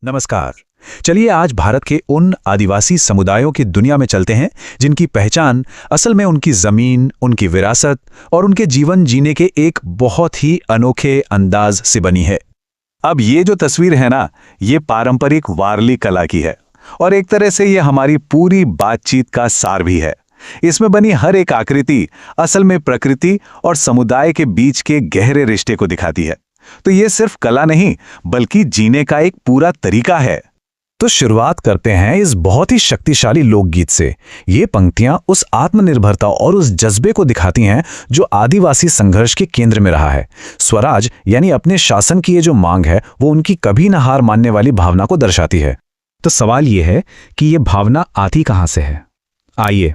नमस्कार। चलिए आज भारत के उन आदिवासी समुदायों की दुनिया में चलते हैं जिनकी पहचान असल में उनकी जमीन, उनकी विरासत और उनके जीवन जीने के एक बहुत ही अनोखे अंदाज से बनी है। अब ये जो तस्वीर है ना, ये पारंपरिक वारली कला की है और एक तरह से ये हमारी पूरी बातचीत का सार भी है। इसमें बनी हर एक आकृति असल में प्रकृति और समुदाय के बीच के गहरे रिश्ते को दिखाती है। तो ये सिर्फ कला नहीं बल्कि जीने का एक पूरा तरीका है। तो शुरुआत करते हैं इस बहुत ही शक्तिशाली लोकगीत से। ये पंक्तियां उस आत्मनिर्भरता और उस जज्बे को दिखाती हैं जो आदिवासी संघर्ष के केंद्र में रहा है। स्वराज यानी अपने शासन की ये जो मांग है वो उनकी कभी न हार मानने वाली भावना को दर्शाती है। तो सवाल ये है कि ये भावना आती कहां से है। आइए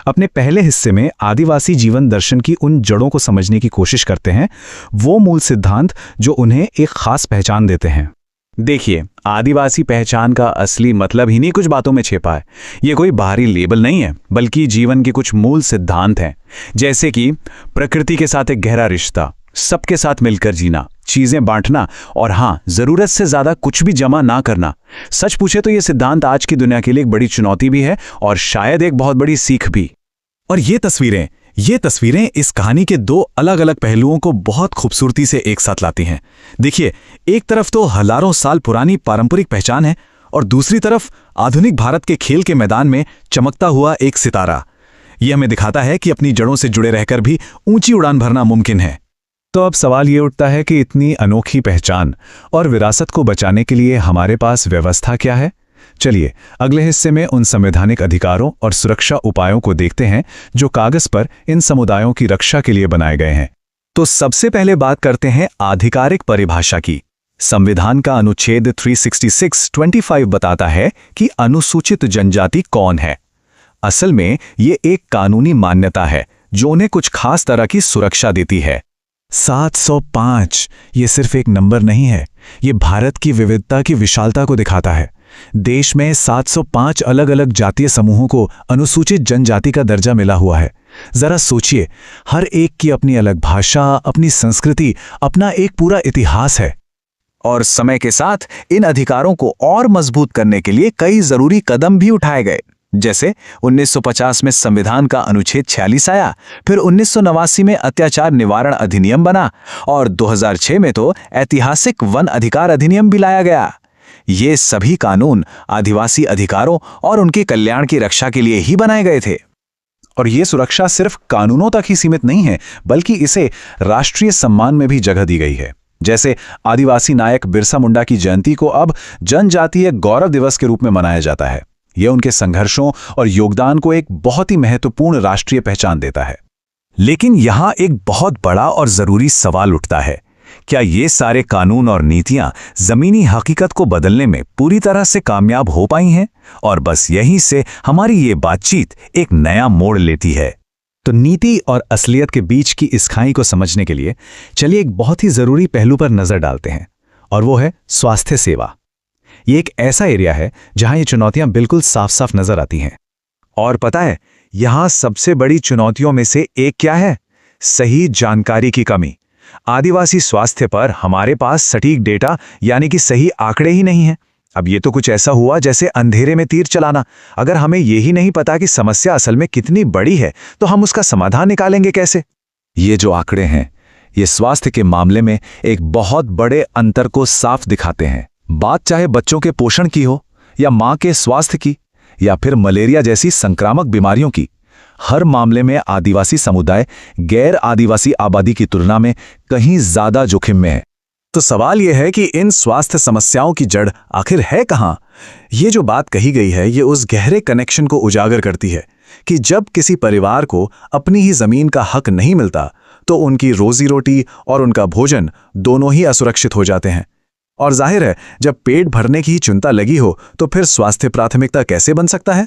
अपने पहले हिस्से में आदिवासी जीवन दर्शन की उन जड़ों को समझने की कोशिश करते हैं, वो मूल सिद्धांत जो उन्हें एक खास पहचान देते हैं। देखिए, आदिवासी पहचान का असली मतलब ही नहीं कुछ बातों में छिपा है। ये कोई बाहरी लेबल नहीं है बल्कि जीवन के कुछ मूल सिद्धांत हैं, जैसे कि प्रकृति के साथ एक गहरा रिश्ता, सबके साथ मिलकर जीना, चीजें बांटना और हाँ, जरूरत से ज्यादा कुछ भी जमा ना करना। सच पूछे तो ये सिद्धांत आज की दुनिया के लिए एक बड़ी चुनौती भी है और शायद एक बहुत बड़ी सीख भी। और ये तस्वीरें इस कहानी के दो अलग अलग पहलुओं को बहुत खूबसूरती से एक साथ लाती हैं। देखिए, एक तरफ तो हजारों साल पुरानी पारंपरिक पहचान है और दूसरी तरफ आधुनिक भारत के खेल के मैदान में चमकता हुआ एक सितारा। यह हमें दिखाता है कि अपनी जड़ों से जुड़े रहकर भी ऊंची उड़ान भरना मुमकिन है। तो अब सवाल ये उठता है कि इतनी अनोखी पहचान और विरासत को बचाने के लिए हमारे पास व्यवस्था क्या है। चलिए अगले हिस्से में उन संवैधानिक अधिकारों और सुरक्षा उपायों को देखते हैं जो कागज पर इन समुदायों की रक्षा के लिए बनाए गए हैं। तो सबसे पहले बात करते हैं आधिकारिक परिभाषा की। संविधान का अनुच्छेद 366(25) बताता है कि अनुसूचित जनजाति कौन है। असल में ये एक कानूनी मान्यता है जो उन्हें कुछ खास तरह की सुरक्षा देती है। 705 ये सिर्फ एक नंबर नहीं है, ये भारत की विविधता की विशालता को दिखाता है। देश में 705 अलग अलग जातीय समूहों को अनुसूचित जनजाति का दर्जा मिला हुआ है। जरा सोचिए, हर एक की अपनी अलग भाषा, अपनी संस्कृति, अपना एक पूरा इतिहास है। और समय के साथ इन अधिकारों को और मजबूत करने के लिए कई जरूरी कदम भी उठाए गए। जैसे 1950 में संविधान का अनुच्छेद 46 आया, फिर 1989 में अत्याचार निवारण अधिनियम बना और 2006 में तो ऐतिहासिक वन अधिकार अधिनियम भी लाया गया। ये सभी कानून आदिवासी अधिकारों और उनके कल्याण की रक्षा के लिए ही बनाए गए थे। और ये सुरक्षा सिर्फ कानूनों तक ही सीमित नहीं है बल्कि इसे राष्ट्रीय सम्मान में भी जगह दी गई है। जैसे आदिवासी नायक बिरसा मुंडा की जयंती को अब जनजातीय गौरव दिवस के रूप में मनाया जाता है। यह उनके संघर्षों और योगदान को एक बहुत ही महत्वपूर्ण राष्ट्रीय पहचान देता है। लेकिन यहां एक बहुत बड़ा और जरूरी सवाल उठता है, क्या ये सारे कानून और नीतियां जमीनी हकीकत को बदलने में पूरी तरह से कामयाब हो पाई हैं? और बस यहीं से हमारी ये बातचीत एक नया मोड़ लेती है। तो नीति और असलियत के बीच की इस खाई को समझने के लिए चलिए एक बहुत ही जरूरी पहलू पर नजर डालते हैं, और वो है स्वास्थ्य सेवा। ये एक ऐसा एरिया है जहां ये चुनौतियां बिल्कुल साफ साफ नजर आती हैं। और पता है, यहां सबसे बड़ी चुनौतियों में से एक क्या है? सही जानकारी की कमी। आदिवासी स्वास्थ्य पर हमारे पास सटीक डेटा यानी कि सही आंकड़े ही नहीं हैं। अब ये तो कुछ ऐसा हुआ जैसे अंधेरे में तीर चलाना। अगर हमें यही नहीं पता कि समस्या असल में कितनी बड़ी है तो हम उसका समाधान निकालेंगे कैसे? ये जो आंकड़े हैं, ये स्वास्थ्य के मामले में एक बहुत बड़े अंतर को साफ दिखाते हैं। बात चाहे बच्चों के पोषण की हो या मां के स्वास्थ्य की या फिर मलेरिया जैसी संक्रामक बीमारियों की, हर मामले में आदिवासी समुदाय गैर आदिवासी आबादी की तुलना में कहीं ज्यादा जोखिम में है। तो सवाल यह है कि इन स्वास्थ्य समस्याओं की जड़ आखिर है कहां? ये जो बात कही गई है, ये उस गहरे कनेक्शन को उजागर करती है कि जब किसी परिवार को अपनी ही जमीन का हक नहीं मिलता तो उनकी रोजी रोटी और उनका भोजन दोनों ही असुरक्षित हो जाते हैं। और जाहिर है, जब पेट भरने की ही चिंता लगी हो तो फिर स्वास्थ्य प्राथमिकता कैसे बन सकता है?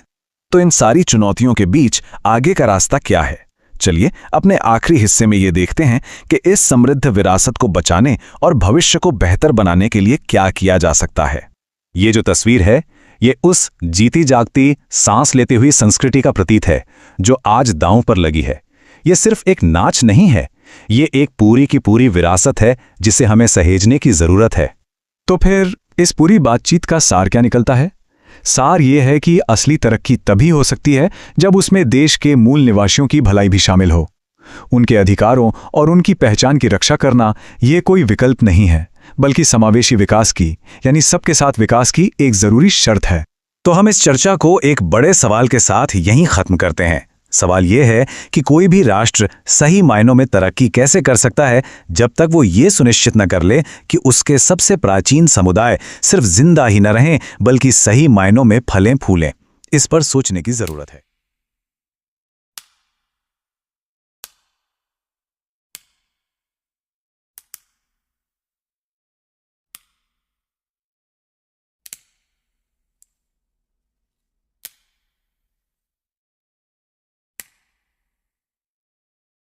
तो इन सारी चुनौतियों के बीच आगे का रास्ता क्या है? चलिए अपने आखिरी हिस्से में ये देखते हैं कि इस समृद्ध विरासत को बचाने और भविष्य को बेहतर बनाने के लिए क्या किया जा सकता है। ये जो तस्वीर है, ये उस जीती जागती, सांस लेती हुई संस्कृति का प्रतीक है जो आज दांव पर लगी है। ये सिर्फ एक नाच नहीं है, ये एक पूरी की पूरी विरासत है जिसे हमें सहेजने की जरूरत है। तो फिर इस पूरी बातचीत का सार क्या निकलता है? सार ये है कि असली तरक्की तभी हो सकती है जब उसमें देश के मूल निवासियों की भलाई भी शामिल हो। उनके अधिकारों और उनकी पहचान की रक्षा करना ये कोई विकल्प नहीं है, बल्कि समावेशी विकास की, यानी सबके साथ विकास की एक जरूरी शर्त है। तो हम इस चर्चा को एक बड़े सवाल के साथ यहीं खत्म करते हैं। सवाल यह है कि कोई भी राष्ट्र सही मायनों में तरक्की कैसे कर सकता है जब तक वो ये सुनिश्चित न कर ले कि उसके सबसे प्राचीन समुदाय सिर्फ जिंदा ही न रहें बल्कि सही मायनों में फलें फूलें। इस पर सोचने की जरूरत है।